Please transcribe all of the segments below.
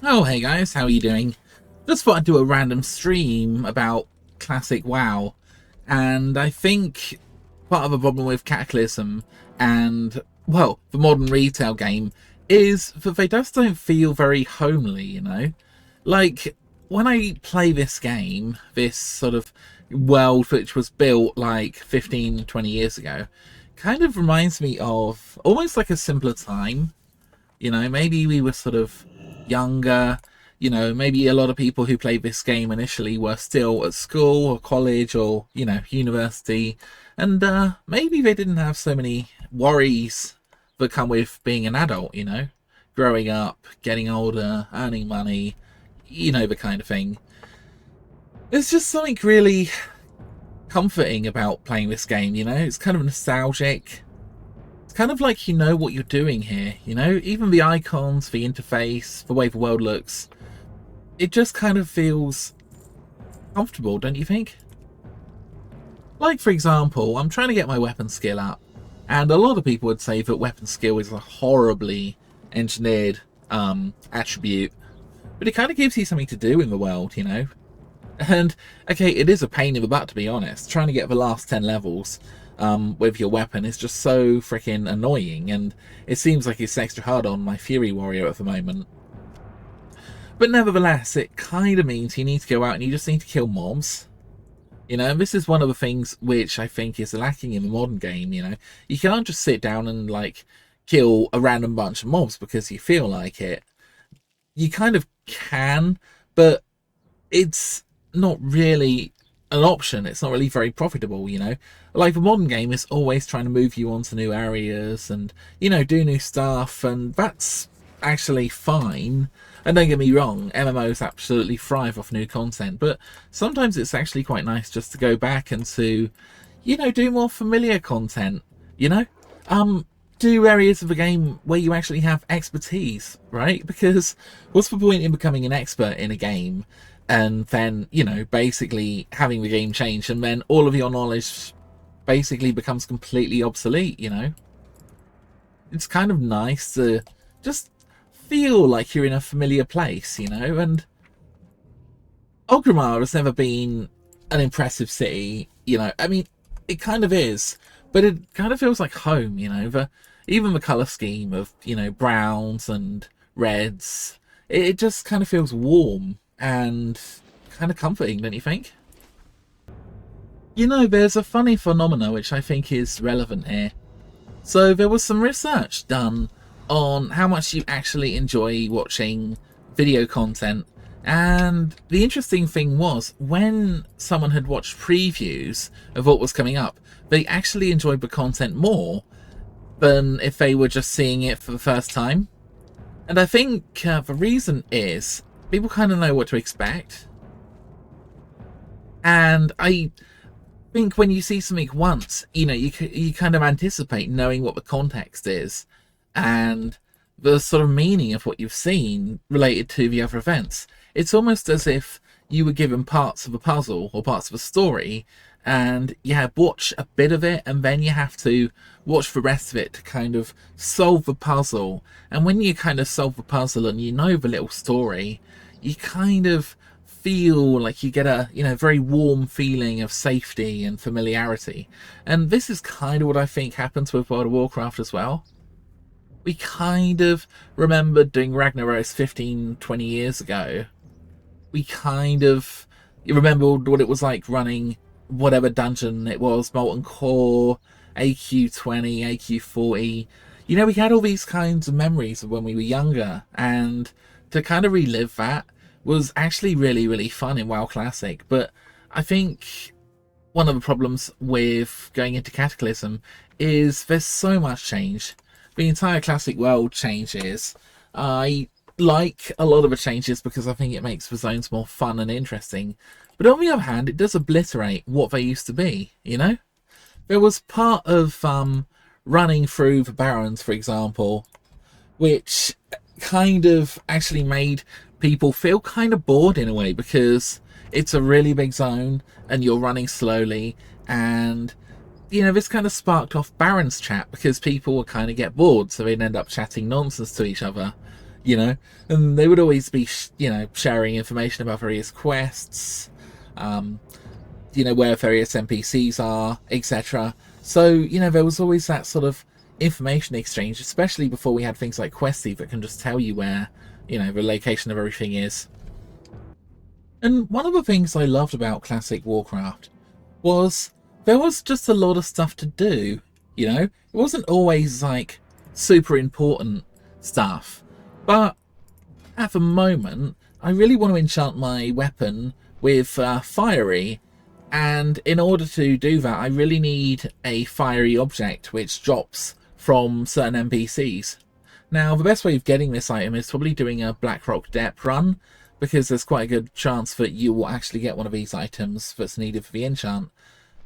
Oh, hey guys, how are you doing? Just thought I'd do a random stream about classic WoW, and I think part of the problem with Cataclysm and, well, the modern retail game is that they just don't feel very homely, you know? Like, when I play this game, this sort of world which was built like 15, 20 years ago, kind of reminds me of almost like a simpler time. Maybe we were sort of younger. Maybe a lot of people who played this game initially were still at school or college or, university. And maybe they didn't have so many worries that come with being an adult, growing up, getting older, earning money, the kind of thing. There's just something really comforting about playing this game, It's kind of nostalgic. It's kind of like you know what you're doing here, Even the icons, the interface, the way the world looks, it just kind of feels comfortable, don't you think? Like, for example, I'm trying to get my weapon skill up, and a lot of people would say that weapon skill is a horribly engineered attribute, but it kind of gives you something to do in the world, And, okay, it is a pain in the butt, to be honest. Trying to get the last 10 levels with your weapon is just so freaking annoying, and it seems like it's extra hard on my Fury Warrior at the moment. But nevertheless, it kind of means you need to go out and you just need to kill mobs. And this is one of the things which I think is lacking in the modern game, You can't just sit down and, like, kill a random bunch of mobs because you feel like it. You kind of can, but it's not really an option. It's not really very profitable, Like, the modern game is always trying to move you onto new areas and, do new stuff, and that's actually fine. And don't get me wrong, MMOs absolutely thrive off new content, but sometimes it's actually quite nice just to go back and to, do more familiar content, do areas of the game where you actually have expertise, right? Because what's the point in becoming an expert in a game and then, basically having the game change, and then all of your knowledge basically becomes completely obsolete, It's kind of nice to just feel like you're in a familiar place, and Orgrimmar has never been an impressive city, I mean, it kind of is, but it kind of feels like home, even the colour scheme of, browns and reds, it just kind of feels warm and kind of comforting, don't you think? There's a funny phenomena which I think is relevant here. So there was some research done on how much you actually enjoy watching video content, and the interesting thing was when someone had watched previews of what was coming up, they actually enjoyed the content more than if they were just seeing it for the first time. And I think the reason is people kind of know what to expect. And I think when you see something once, you kind of anticipate knowing what the context is and the sort of meaning of what you've seen related to the other events. It's almost as if you were given parts of a puzzle or parts of a story, and you have watch a bit of it, and then you have to watch the rest of it to kind of solve the puzzle. And when you kind of solve the puzzle and you know the little story, you kind of feel like you get a very warm feeling of safety and familiarity. And this is kind of what I think happens with World of Warcraft as well. We kind of remembered doing Ragnaros 15, 20 years ago. We kind of remembered what it was like running whatever dungeon it was, Molten Core, AQ20, AQ40. We had all these kinds of memories of when we were younger, and to kind of relive that was actually really, really fun in WoW Classic. But I think one of the problems with going into Cataclysm is there's so much change. The entire Classic world changes. I like a lot of the changes because I think it makes the zones more fun and interesting. But on the other hand, it does obliterate what they used to be, There was part of running through the Barrens, for example, which kind of actually made people feel kind of bored in a way, because it's a really big zone and you're running slowly, and this kind of sparked off Baron's chat because people would kind of get bored, so they'd end up chatting nonsense to each other. you know, and they would always be, sharing information about various quests, um, where various NPCs are, etc. So, there was always that sort of information exchange, especially before we had things like Questy that can just tell you where, the location of everything is. And one of the things I loved about classic Warcraft was there was just a lot of stuff to do, It wasn't always like super important stuff, but at the moment, I really want to enchant my weapon with fiery, and in order to do that, I really need a fiery object which drops from certain NPCs. Now, the best way of getting this item is probably doing a Blackrock Depth run, because there's quite a good chance that you will actually get one of these items that's needed for the enchant.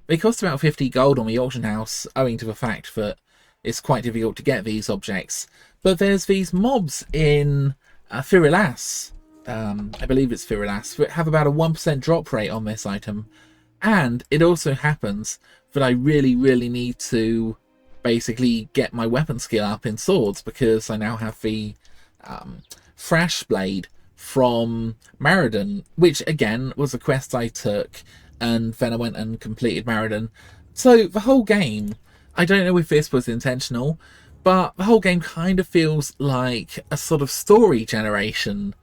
They cost about 50 gold on the auction house, owing to the fact that it's quite difficult to get these objects. But there's these mobs in Firilas, I believe it's Firilas, that have about a 1% drop rate on this item. And it also happens that I really, really need to basically get my weapon skill up in swords, because I now have the Thrash Blade from Maridon, which again was a quest I took, and then I went and completed Maridon. So the whole game, I don't know if this was intentional, but the whole game kind of feels like a sort of story generation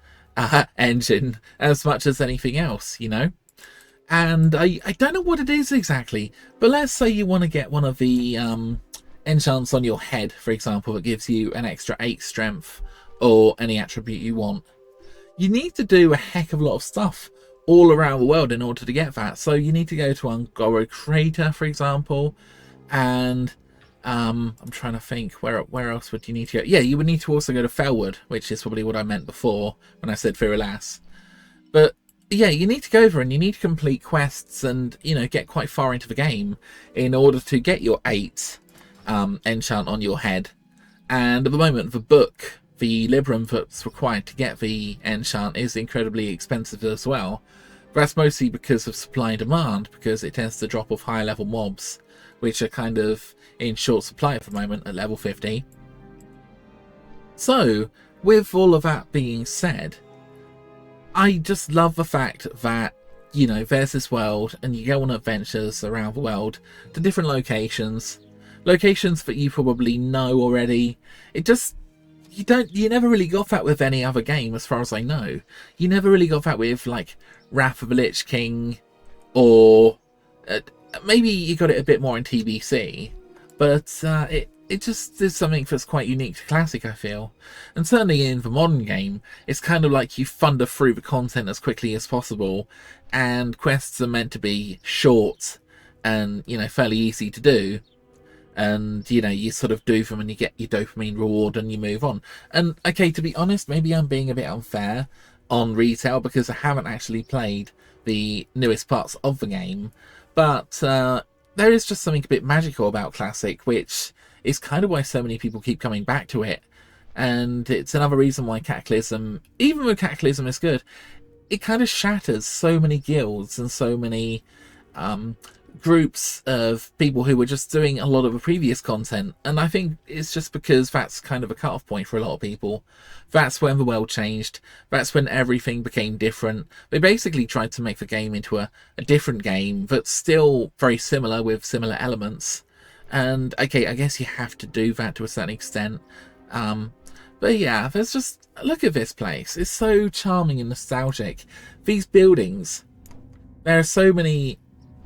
engine as much as anything else, And I don't know what it is exactly, but let's say you want to get one of the enchants on your head, for example, that gives you an extra 8 strength or any attribute you want. You need to do a heck of a lot of stuff all around the world in order to get that. So you need to go to Ungoro Crater, for example, and I'm trying to think, where else would you need to go? Yeah, you would need to also go to Felwood, which is probably what I meant before when I said Firilas. But yeah, you need to go over and you need to complete quests and, get quite far into the game in order to get your 8 enchant on your head. And at the moment, the book, the Librum that's required to get the enchant, is incredibly expensive as well. But that's mostly because of supply and demand, because it tends to drop off higher level mobs, which are kind of in short supply at the moment at level 50. So, with all of that being said, I just love the fact that, there's this world and you go on adventures around the world to different locations that you probably know already. You never really got that with any other game, as far as I know. You never really got that with, like, Wrath of the Lich King, or maybe you got it a bit more in TBC, but it just is something that's quite unique to Classic, I feel. And certainly in the modern game, it's kind of like you thunder through the content as quickly as possible, and quests are meant to be short and, fairly easy to do. And, you sort of do them and you get your dopamine reward and you move on. And, okay, to be honest, maybe I'm being a bit unfair on retail because I haven't actually played the newest parts of the game. But there is just something a bit magical about Classic, which is kind of why so many people keep coming back to it. And it's another reason why Cataclysm, even though Cataclysm is good, it kind of shatters so many guilds and so many groups of people who were just doing a lot of the previous content. And I think it's just because that's kind of a cut-off point for a lot of people. That's when the world changed. That's when everything became different. They basically tried to make the game into a different game that's still very similar with similar elements. And okay, I guess you have to do that to a certain extent. But yeah, there's just, look at this place. It's so charming and nostalgic. These buildings, there are so many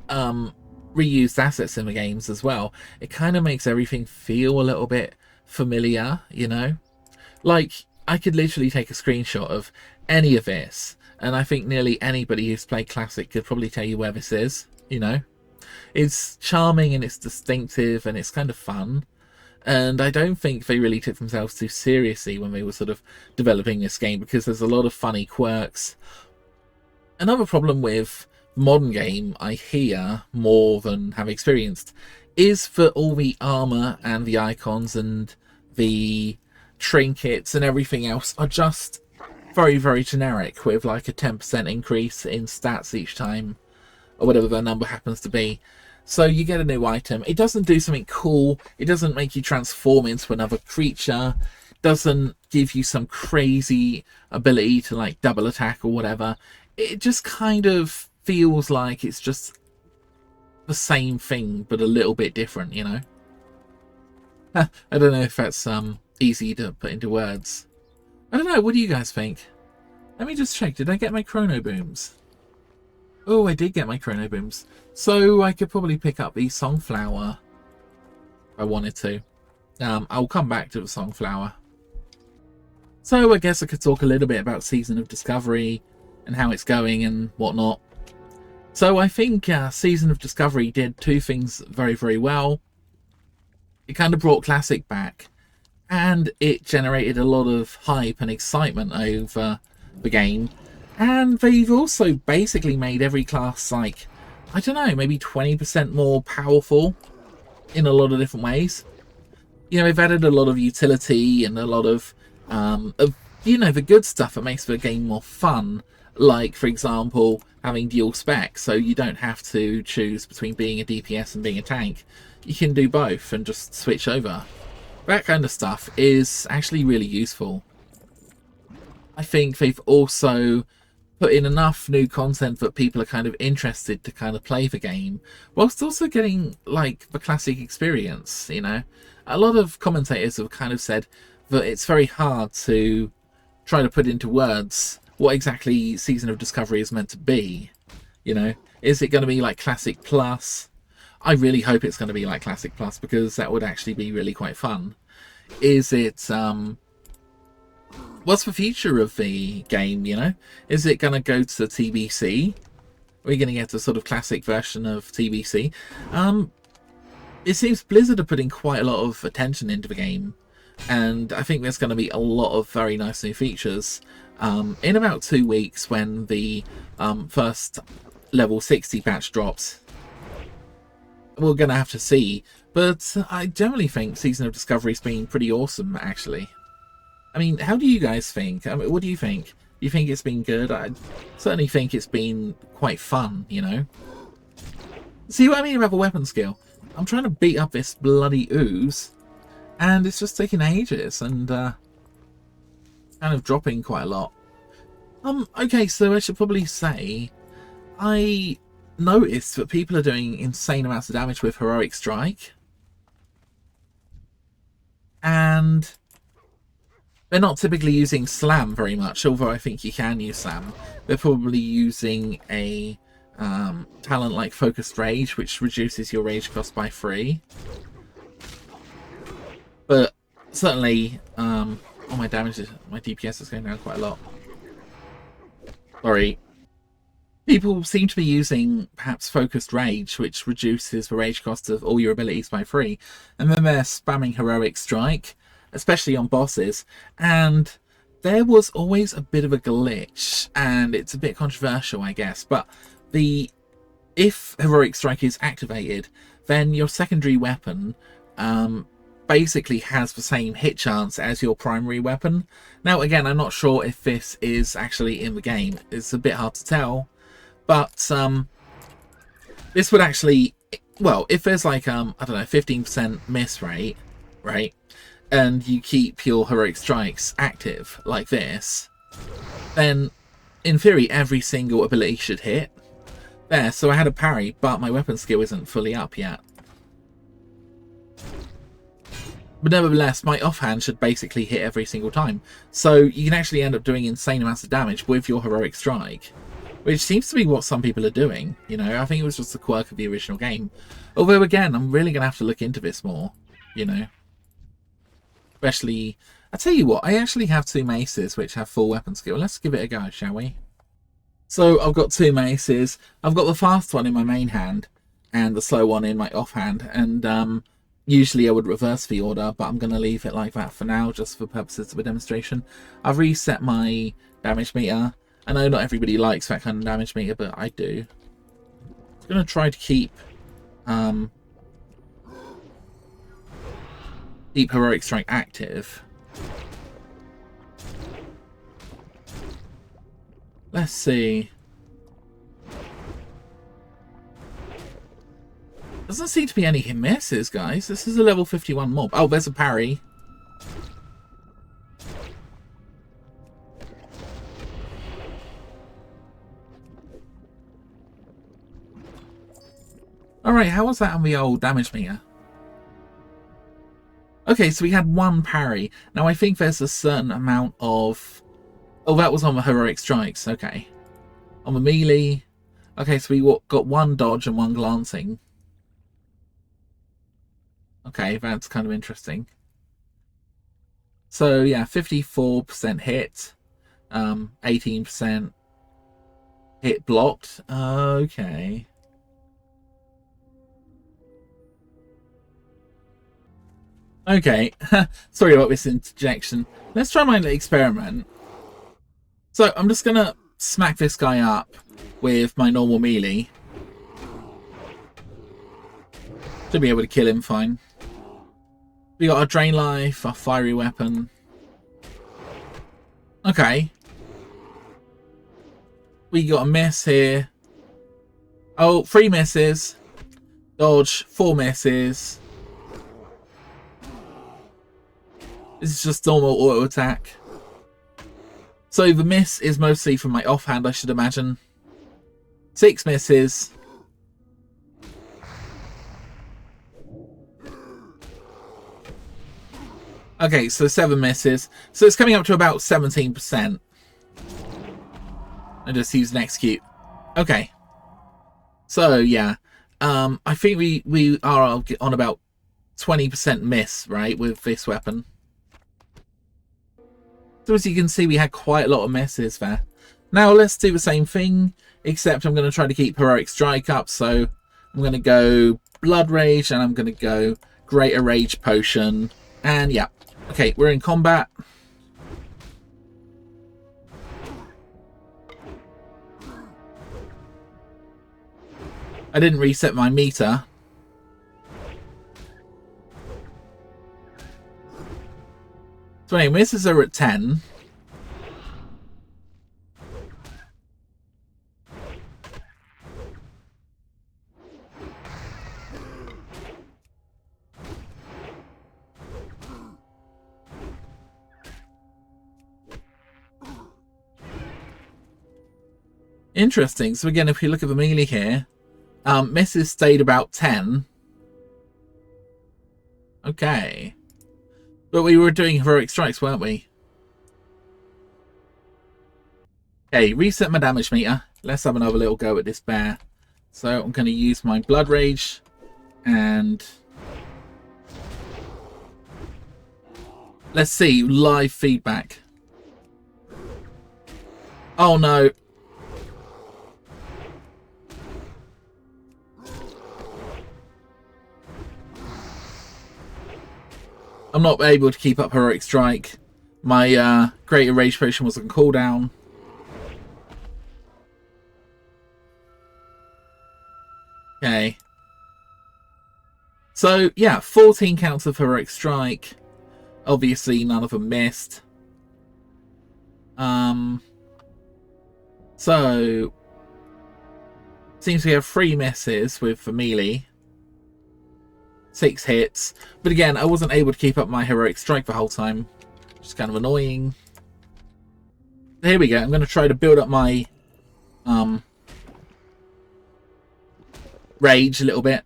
reused assets in the games as well. It kind of makes everything feel a little bit familiar, Like, I could literally take a screenshot of any of this, and I think nearly anybody who's played Classic could probably tell you where this is, It's charming and it's distinctive and it's kind of fun. And I don't think they really took themselves too seriously when they were sort of developing this game, because there's a lot of funny quirks. Another problem with modern game, I hear more than have experienced, is that all the armor and the icons and the trinkets and everything else are just very, very generic, with like a 10% increase in stats each time, or whatever the number happens to be. So you get a new item, it doesn't do something cool, it doesn't make you transform into another creature, doesn't give you some crazy ability to like double attack or whatever. It just kind of feels like it's just the same thing but a little bit different, you know. I don't know if that's easy to put into words. I don't know, what do you guys think? Let me just check, did I get my chrono booms? Oh, I did get my chrono booms. So I could probably pick up the Songflower if I wanted to. I'll come back to the Songflower. So I guess I could talk a little bit about Season of Discovery and how it's going and whatnot. So I think Season of Discovery did two things very, very well. It kind of brought Classic back, and it generated a lot of hype and excitement over the game. And they've also basically made every class, like, I don't know, maybe 20% more powerful in a lot of different ways. You know, they've added a lot of utility and a lot of you know, the good stuff that makes the game more fun. Like, for example, having dual spec, so you don't have to choose between being a DPS and being a tank. You can do both and just switch over. That kind of stuff is actually really useful. I think they've also put in enough new content that people are kind of interested to kind of play the game, whilst also getting, like, the classic experience, you know. A lot of commentators have kind of said that it's very hard to try to put into words what exactly Season of Discovery is meant to be. You know, is it going to be like Classic Plus? I really hope it's going to be like Classic Plus, because that would actually be really quite fun. Is it, what's the future of the game, you know? Is it going to go to TBC? Are we going to get a sort of classic version of TBC? It seems Blizzard are putting quite a lot of attention into the game, and I think there's going to be a lot of very nice new features. In about 2 weeks, when the first level 60 patch drops, we're going to have to see. But I generally think Season of Discovery's been pretty awesome, actually. I mean, how do you guys think? I mean, what do you think? Do you think it's been good? I certainly think it's been quite fun, you know? See what I mean about the weapon skill? I'm trying to beat up this bloody ooze, and it's just taking ages, and kind of dropping quite a lot. Okay, so I should probably say, I noticed that people are doing insane amounts of damage with Heroic Strike, and they're not typically using Slam very much, although I think you can use Slam. They're probably using a talent like Focused Rage, which reduces your rage cost by 3. But certainly, oh, my damage is, my DPS is going down quite a lot. Sorry. People seem to be using perhaps Focused Rage, which reduces the rage cost of all your abilities by 3, and then they're spamming Heroic Strike, especially on bosses, and there was always a bit of a glitch, and it's a bit controversial, I guess, but if Heroic Strike is activated, then your secondary weapon basically has the same hit chance as your primary weapon. Now, again, I'm not sure if this is actually in the game. It's a bit hard to tell, but this would actually, well, if there's like, I don't know, 15% miss rate, right, and you keep your Heroic Strikes active like this, then in theory every single ability should hit. There, so I had a parry, but my weapon skill isn't fully up yet. But nevertheless, my offhand should basically hit every single time. So you can actually end up doing insane amounts of damage with your Heroic Strike, which seems to be what some people are doing. You know, I think it was just the quirk of the original game. Although, again, I'm really going to have to look into this more, you know. Especially, I tell you what, I actually have 2 maces which have full weapon skill. Let's give it a go, shall we? So I've got 2 maces. I've got the fast one in my main hand and the slow one in my offhand. And usually I would reverse the order, but I'm going to leave it like that for now, just for purposes of a demonstration. I've reset my damage meter. I know not everybody likes that kind of damage meter, but I do. I'm going to try to keep Heroic Strike active. Let's see. Doesn't seem to be any misses, guys. This is a level 51 mob. Oh, there's a parry. Alright, how was that on the old damage meter? Okay, so we had 1 parry. Now I think there's a certain amount of... Oh, that was on the heroic strikes. Okay. On the melee... Okay, so we got 1 dodge and 1 glancing. Okay, that's kind of interesting. So, yeah, 54% hit. 18% hit blocked. Okay. Okay. Sorry about this interjection. Let's try my experiment. So, I'm just going to smack this guy up with my normal melee. Should be able to kill him fine. We got our drain life, our fiery weapon. Okay. We got a miss here. Oh, 3 misses. Dodge, 4 misses. This is just normal auto attack. So the miss is mostly from my offhand, I should imagine. 6 misses. Okay, so 7 misses. So it's coming up to about 17%. And just use an execute. Okay. So, yeah. I think we are on about 20% miss, right, with this weapon. So as you can see, we had quite a lot of misses there. Now let's do the same thing, except I'm going to try to keep Heroic Strike up. So I'm going to go Blood Rage, and I'm going to go Greater Rage Potion. And yeah. Okay, we're in combat. I didn't reset my meter. So anyway, misses are at 10. Interesting. So again, if we look at the melee here, misses stayed about 10. Okay. But we were doing heroic strikes, weren't we? Okay, reset my damage meter. Let's have another little go at this bear. So I'm going to use my Blood Rage and... Let's see, live feedback. Oh no. I'm not able to keep up Heroic Strike. My Greater Rage Potion was on cooldown. Okay. So, yeah, 14 counts of Heroic Strike. Obviously, none of them missed. So, seems we have 3 misses with the melee. 6 hits. But again, I wasn't able to keep up my Heroic Strike the whole time. Which is kind of annoying. Here we go. I'm going to try to build up my rage a little bit.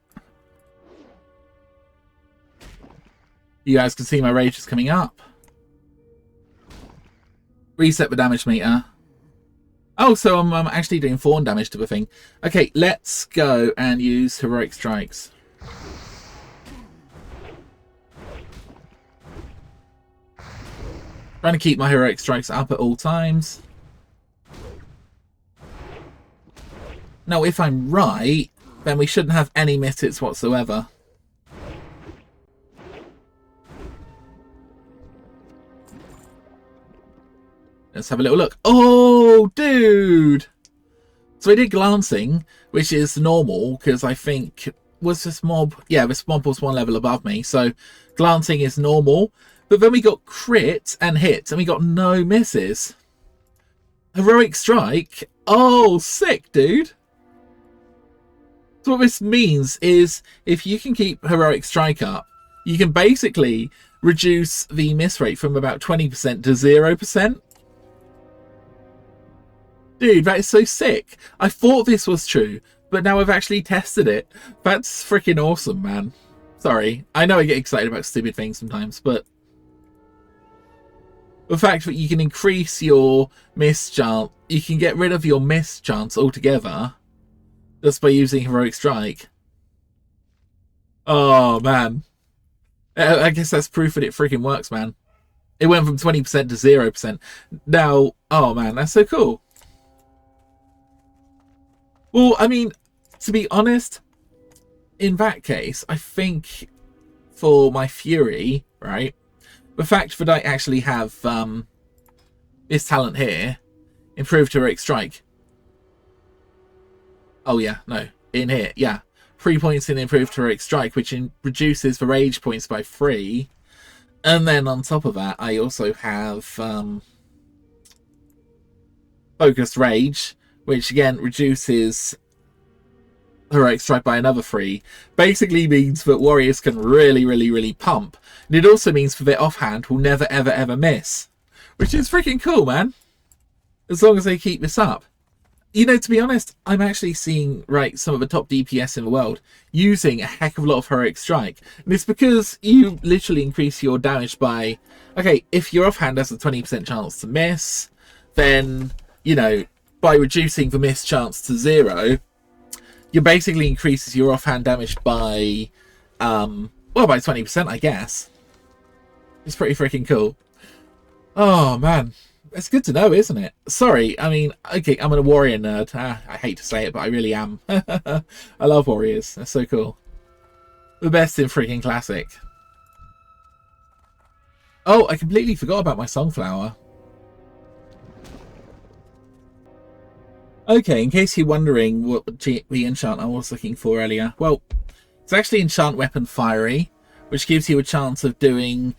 You guys can see my rage is coming up. Reset the damage meter. Oh, so I'm actually doing 4 damage to the thing. Okay, let's go and use Heroic Strikes. Trying to keep my Heroic Strikes up at all times. Now, if I'm right, then we shouldn't have any misses whatsoever. Let's have a little look. Oh, dude! So I did glancing, which is normal, because I think... Was this mob? Yeah, this mob was 1 level above me, so glancing is normal. But then we got crit and hit, and we got no misses. Heroic Strike? Oh, sick, dude! So what this means is, if you can keep Heroic Strike up, you can basically reduce the miss rate from about 20% to 0%. Dude, that is so sick. I thought this was true, but now I've actually tested it. That's freaking awesome, man. Sorry, I know I get excited about stupid things sometimes, but the fact that you can increase your miss chance, you can get rid of your miss chance altogether just by using Heroic Strike. Oh, man. I guess that's proof that it freaking works, man. It went from 20% to 0%. Now, oh, man, that's so cool. Well, I mean, to be honest, in that case, I think for my Fury, right, the fact that I actually have this talent here, improved Heroic Strike. Oh, yeah, no, in here, yeah. 3 points in improved Heroic Strike, which reduces the rage points by 3. And then on top of that, I also have Focused Rage, which again reduces Heroic Strike by another 3. Basically means that warriors can really pump. And it also means that their offhand will never ever miss. Which is freaking cool, man. As long as they keep this up. You know, to be honest, I'm actually seeing, right, some of the top DPS in the world using a heck of a lot of Heroic Strike. And it's because you literally increase your damage by... Okay, if your offhand has a 20% chance to miss, then, you know, by reducing the miss chance to 0, you basically increases your offhand damage by, well, by 20%, I guess. It's pretty freaking cool. Oh, man. It's good to know, isn't it? Sorry, I mean, okay, I'm a warrior nerd. I hate to say it, but I really am. I love warriors. They're so cool. The best in freaking Classic. Oh, I completely forgot about my Songflower. Okay, in case you're wondering what the enchant I was looking for earlier. Well, it's actually Enchant Weapon Fiery, which gives you a chance of doing...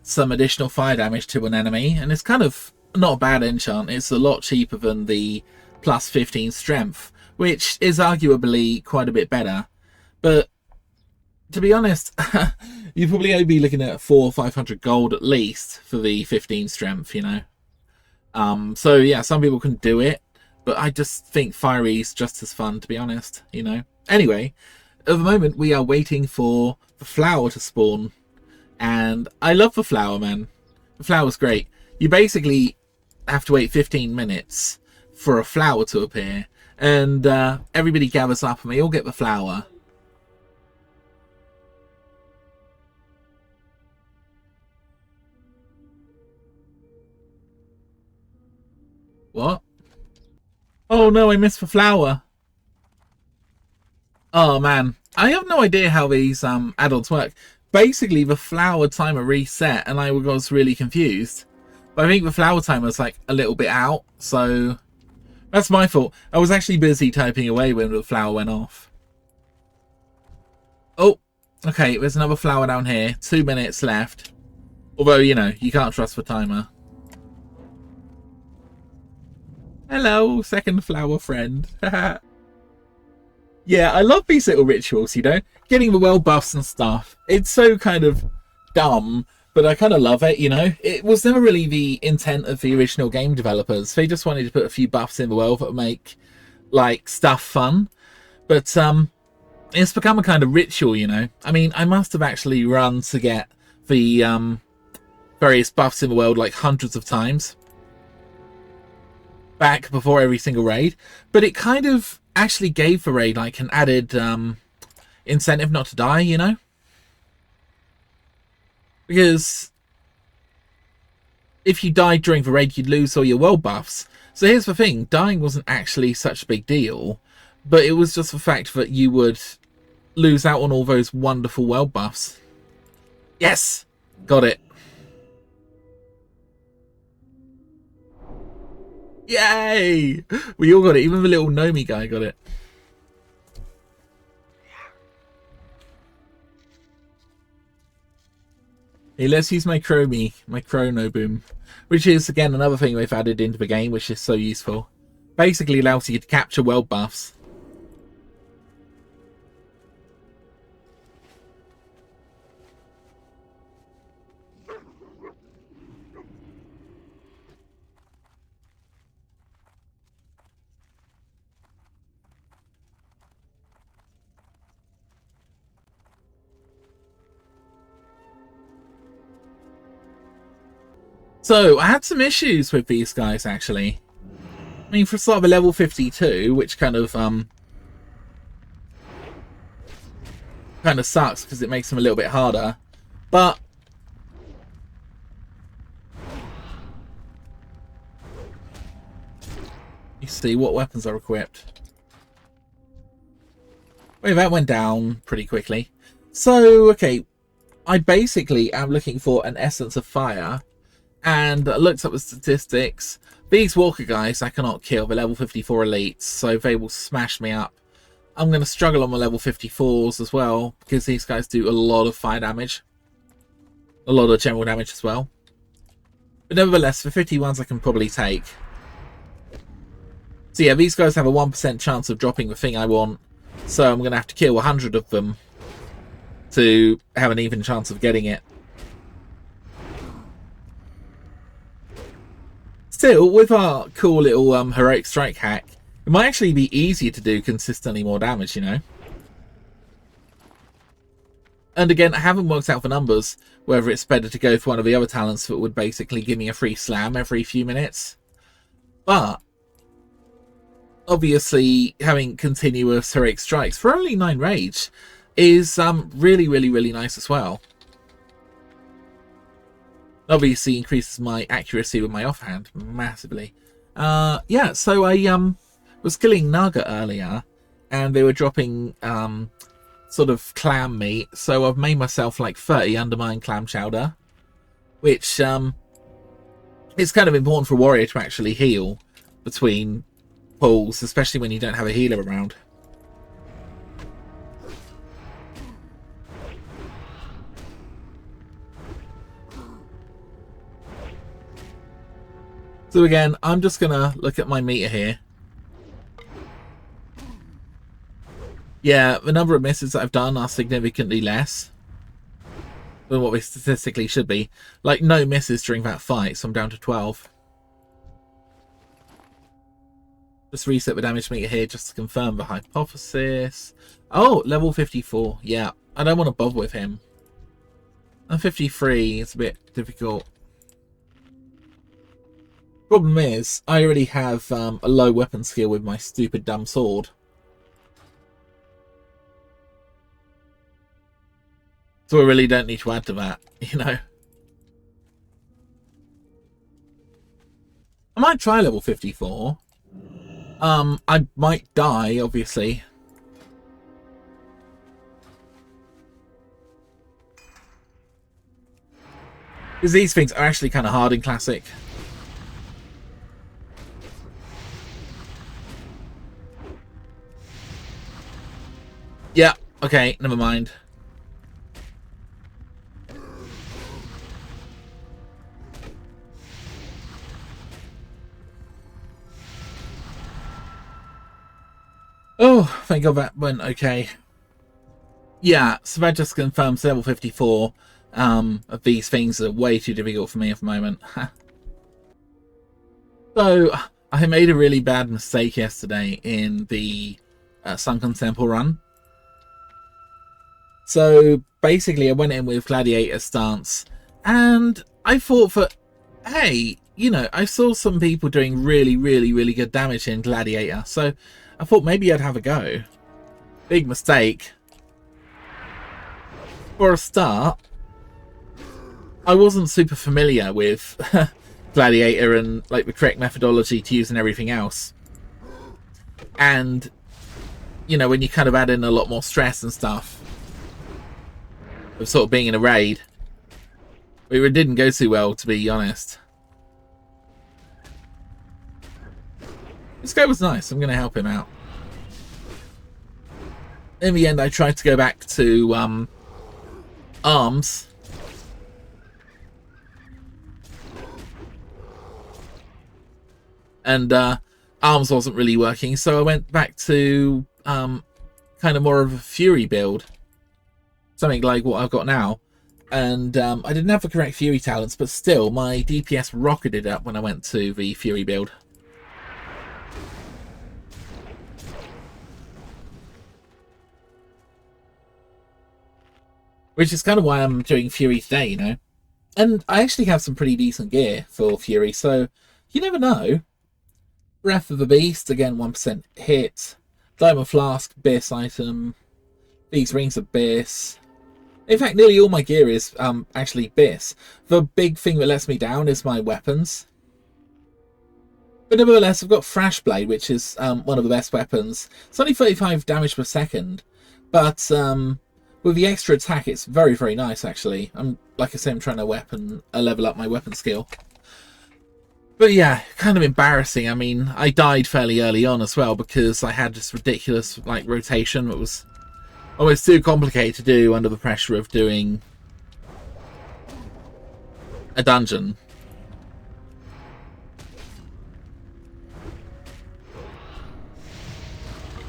some additional fire damage to an enemy, and it's kind of not a bad enchant. It's a lot cheaper than the plus 15 strength, which is arguably quite a bit better. But to be honest, you'd probably only be looking at 400 or 500 gold at least for the 15 strength, you know. So yeah, some people can do it, but I just think Fiery's just as fun, to be honest, you know. Anyway, at the moment we are waiting for the flower to spawn. And I love the flower, man. The flower's great. You basically have to wait 15 minutes for a flower to appear. And everybody gathers up and we all get the flower. What? Oh no, I missed the flower. Oh man. I have no idea how these add-ons work. Basically, the flower timer reset and I was really confused. But I think the flower timer is like a little bit out, so that's my fault. I was actually busy typing away when the flower went off. Oh, okay, there's another flower down here. 2 minutes left. Although, you know, you can't trust the timer. Hello, second flower friend. Yeah, I love these little rituals, you know? Getting the well buffs and stuff. It's so kind of dumb, but I kind of love it, you know? It was never really the intent of the original game developers. They just wanted to put a few buffs in the world that would make, like, stuff fun. But it's become a kind of ritual, you know? I mean, I must have actually run to get the various buffs in the world, like, hundreds of times. Back before every single raid. But it kind of actually gave the raid like an added incentive not to die, you know, because if you died during the raid you'd lose all your world buffs. So here's the thing, dying wasn't actually such a big deal, but it was just the fact that you would lose out on all those wonderful world buffs. Yes, got it. Yay! We all got it. Even the little Nomi guy got it. Hey, let's use my Chrono Boom, which is, again, another thing they've added into the game, which is so useful. Basically allows you to capture world buffs. So, I had some issues with these guys, actually. I mean, for sort of a level 52, which kind of sucks because it makes them a little bit harder. But you see what weapons are equipped. Well, that went down pretty quickly. So, okay, I basically am looking for an Essence of Fire, and looked up the statistics. These Walker guys I cannot kill. They're level 54 elites, so they will smash me up. I'm going to struggle on my level 54s as well, because these guys do a lot of fire damage. A lot of general damage as well. But nevertheless, for 51s I can probably take. So yeah, these guys have a 1% chance of dropping the thing I want, so I'm going to have to kill 100 of them to have an even chance of getting it. Still, with our cool little heroic strike hack, it might actually be easier to do consistently more damage, you know? And again, I haven't worked out the numbers, whether it's better to go for one of the other talents that would basically give me a free slam every few minutes. But obviously, having continuous heroic strikes for only 9 rage is really, really, really nice as well. Obviously increases my accuracy with my offhand massively. Yeah, so I was killing Naga earlier, and they were dropping sort of clam meat, so I've made myself like 30 undermined clam chowder, which it's kind of important for a warrior to actually heal between pulls, especially when you don't have a healer around. So again, I'm just gonna look at my meter here. Yeah, the number of misses that I've done are significantly less than what they statistically should be. Like, no misses during that fight, so I'm down to 12. Just reset the damage meter here just to confirm the hypothesis. Oh, level 54. Yeah, I don't want to bother with him. I'm 53, it's a bit difficult. Problem is, I already have a low weapon skill with my stupid dumb sword. So I really don't need to add to that, you know. I might try level 54. I might die, obviously. Because these things are actually kind of hard in Classic. Yeah, okay, never mind. Oh, thank God that went okay. Yeah, so that just confirms level 54 of these things are way too difficult for me at the moment. So, I made a really bad mistake yesterday in the Sunken Temple run. So basically I went in with Gladiator stance, and I thought that, hey, you know, I saw some people doing really, really, really good damage in Gladiator, so I thought maybe I'd have a go. Big mistake. For a start, I wasn't super familiar with Gladiator and like the correct methodology to use and everything else. And, you know, when you kind of add in a lot more stress and stuff, of sort of being in a raid, it didn't go too well, to be honest. This guy was nice. I'm going to help him out. In the end, I tried to go back to arms. And arms wasn't really working, so I went back to kind of more of a Fury build. Something like what I've got now. And I didn't have the correct Fury talents, but still, my DPS rocketed up when I went to the Fury build. Which is kind of why I'm doing Fury today, you know. And I actually have some pretty decent gear for Fury, so you never know. Breath of the Beast, again 1% hit. Diamond Flask, Biss item. These Rings of Biss. In fact, nearly all my gear is actually Biss. The big thing that lets me down is my weapons. But nevertheless, I've got Thrash Blade, which is one of the best weapons. It's only 35 damage per second, but with the extra attack, it's very, very nice, actually. Like I say, I'm trying to level up my weapon skill. But yeah, kind of embarrassing. I mean, I died fairly early on as well because I had this ridiculous rotation that was almost too complicated to do under the pressure of doing a dungeon.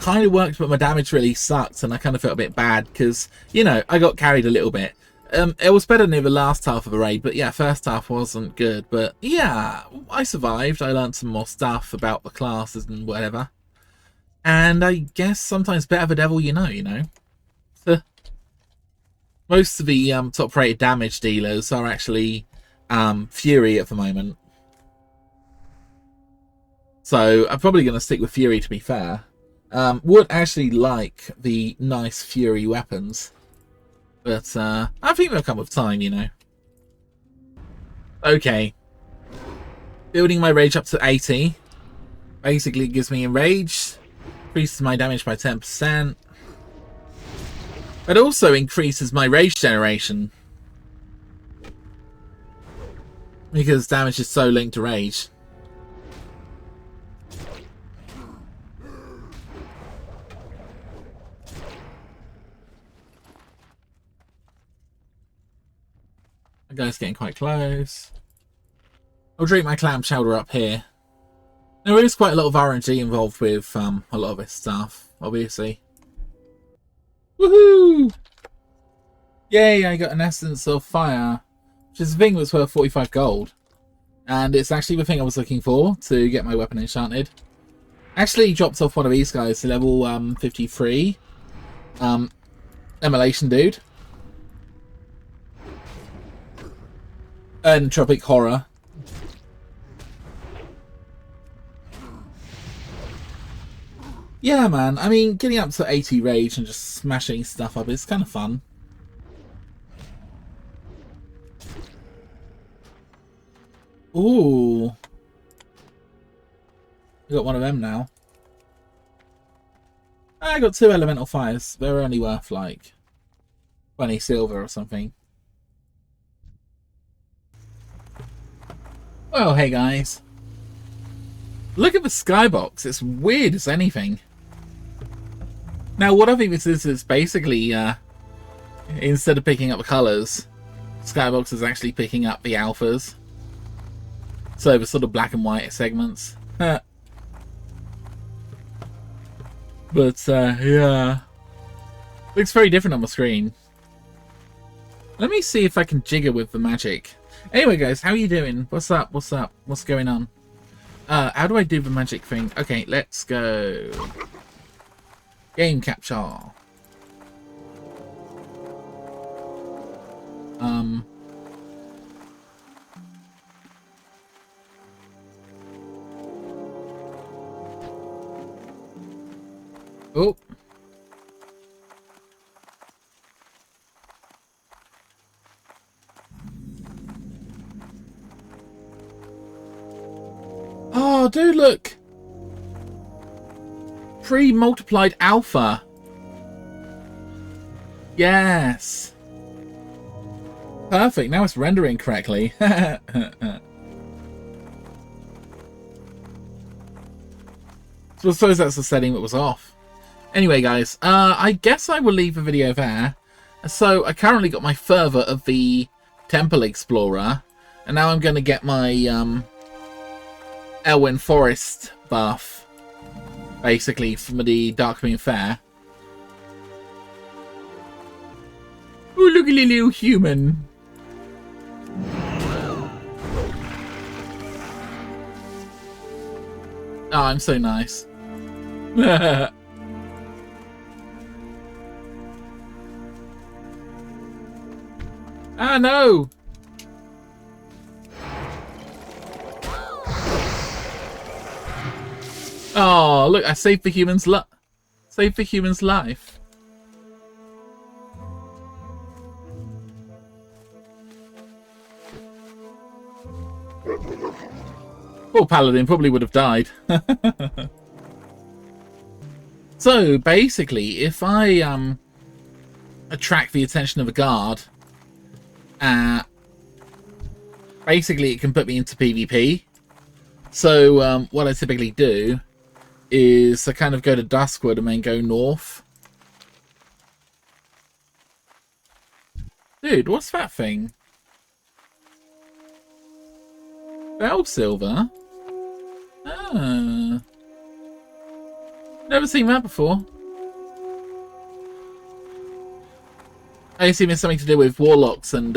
Kind of worked, but my damage really sucked, and I kind of felt a bit bad because, you know, I got carried a little bit. It was better than the last half of the raid, but yeah, first half wasn't good. But yeah, I survived. I learned some more stuff about the classes and whatever. And I guess sometimes better the devil you know. So, most of the top-rated damage dealers are actually Fury at the moment. So I'm probably going to stick with Fury, to be fair. Would actually like the nice Fury weapons. But I think they'll come with time, you know. Okay. Building my rage up to 80. Basically gives me enrage. Increases my damage by 10%. It also increases my rage generation. Because damage is so linked to rage. The guy's getting quite close. I'll drink my clam chowder up here. There is quite a lot of RNG involved with a lot of this stuff, obviously. Woohoo! Yay, I got an Essence of Fire, which is a thing that's worth 45 gold. And it's actually the thing I was looking for to get my weapon enchanted. Actually dropped off one of these guys to level 53. Immolation dude. And Tropic Horror. Yeah, man. I mean, getting up to 80 rage and just smashing stuff up is kind of fun. Ooh. I got one of them now. I got 2 elemental fires. They're only worth like 20 silver or something. Well, hey guys. Look at the skybox. It's weird as anything. Now, what I think this is basically, instead of picking up the colours, skybox is actually picking up the alphas. So the sort of black and white segments. But, yeah. Looks very different on the screen. Let me see if I can jigger with the magic. Anyway, guys, how are you doing? What's up? What's up? What's going on? How do I do the magic thing? Okay, let's go. Game capture. Oh. Oh, dude, look. Pre-multiplied alpha. Yes. Perfect. Now it's rendering correctly. So I suppose that's the setting that was off. Anyway, guys, I guess I will leave the video there. So I currently got my fervor of the Temple Explorer, and now I'm going to get my Elwyn Forest buff, basically, from the Darkmoon Fair. Oh, look at the little human. Oh, I'm so nice. Ah, no! Oh, look, I saved the human's saved the human's life. Poor Paladin probably would have died. So basically, if I attract the attention of a guard, basically it can put me into PvP. So what I typically do is I kind of go to Duskwood and then go north. Dude, what's that thing? Bell Silver? Ah. Never seen that before. I assume it's something to do with warlocks and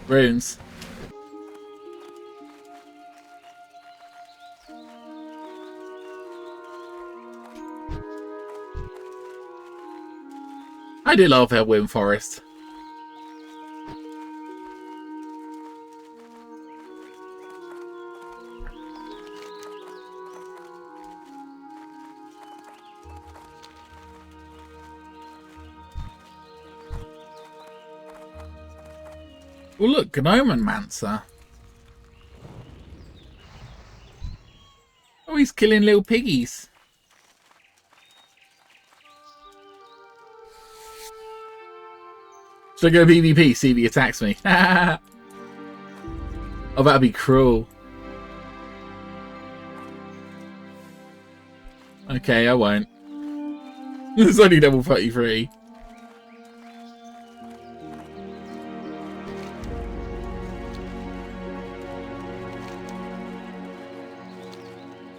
runes. I do love our Wind Forest. Oh look, Gnomancer. Oh, he's killing little piggies. Should I go PvP, see if he attacks me? Oh, that'd be cruel. Okay, I won't. It's only level 33.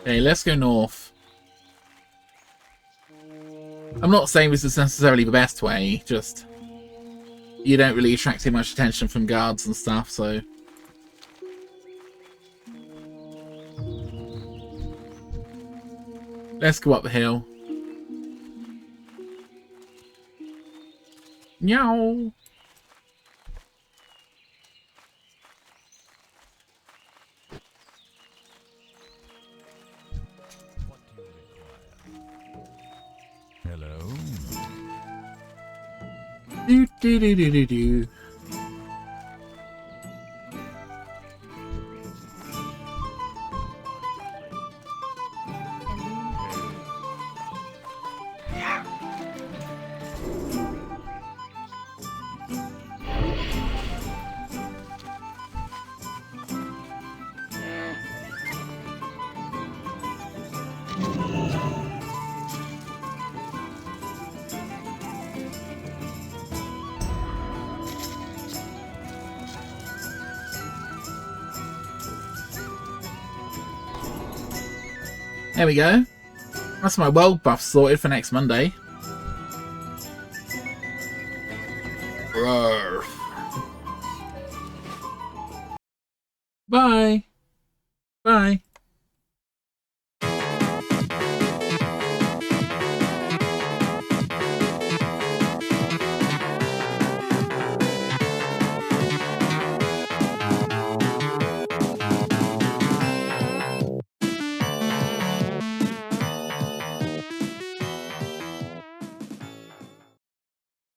Okay, let's go north. I'm not saying this is necessarily the best way, just you don't really attract too much attention from guards and stuff, so let's go up the hill. Meow. Hello. Do do do do do do. There we go. That's my world buff sorted for next Monday.